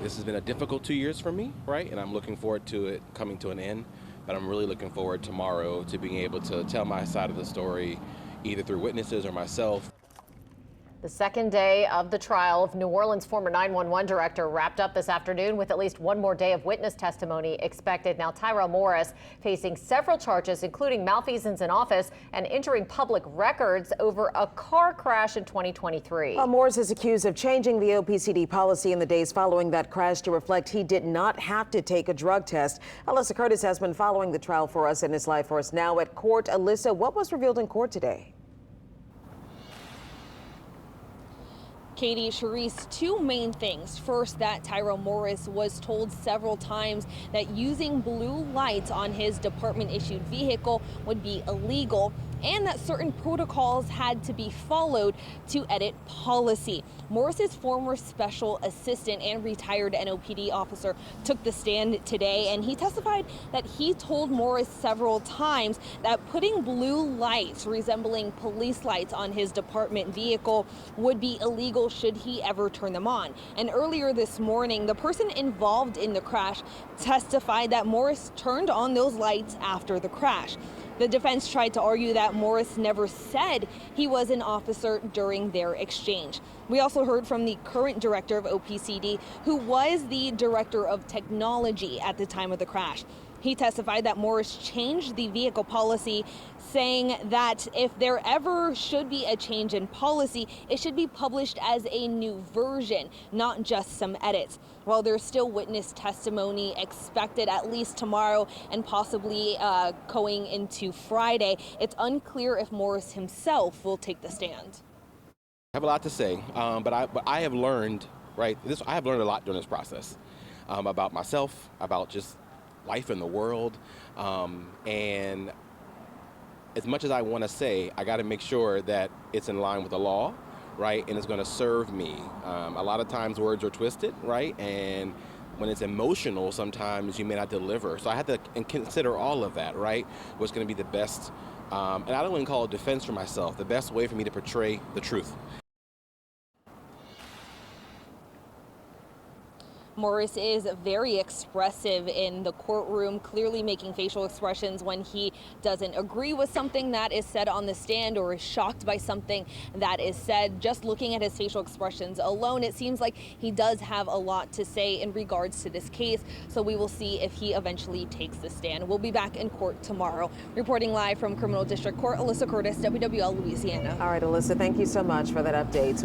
This has been a difficult 2 years for me, right? And I'm looking forward to it coming to an end. But I'm really looking forward tomorrow to being able to tell my side of the story, either through witnesses or myself. The second day of the trial of New Orleans former 911 director wrapped up this afternoon with at least one more day of witness testimony expected. Now, Tyrell Morris facing several charges, including malfeasance in office and injuring public records over a car crash in 2023. Morris is accused of changing the OPCD policy in the days following that crash to reflect he did not have to take a drug test. Alyssa Curtis has been following the trial for us and is live for us now at court. Alyssa, what was revealed in court today? Katie, Charisse, two main things. First, that Tyrell Morris was told several times that using blue lights on his department-issued vehicle would be illegal, and that certain protocols had to be followed to edit policy. Morris's former special assistant and retired NOPD officer took the stand today, and he testified that he told Morris several times that putting blue lights resembling police lights on his department vehicle would be illegal should he ever turn them on. And earlier this morning, the person involved in the crash testified that Morris turned on those lights after the crash. The defense tried to argue that Morris never said he was an officer during their exchange. We also heard from the current director of OPCD, who was the director of technology at the time of the crash. He testified that Morris changed the vehicle policy, saying that if there ever should be a change in policy, it should be published as a new version, not just some edits. While there's still witness testimony expected at least tomorrow and possibly going into Friday, it's unclear if Morris himself will take the stand. I have a lot to say, but I have learned, right? I have learned a lot during this process about myself, about just life in the world, and as much as I want to say, I got to make sure that it's in line with the law, right, and it's going to serve me. A lot of times words are twisted, right, and when it's emotional, sometimes you may not deliver. So I have to consider all of that, right, what's going to be the best, and I don't even call it defense for myself, the best way for me to portray the truth. Morris is very expressive in the courtroom, clearly making facial expressions when he doesn't agree with something that is said on the stand or is shocked by something that is said. Just looking at his facial expressions alone, it seems like he does have a lot to say in regards to this case. So we will see if he eventually takes the stand. We'll be back in court tomorrow. Reporting live from Criminal District Court, Alyssa Curtis, WWL Louisiana. All right, Alyssa, thank you so much for that update.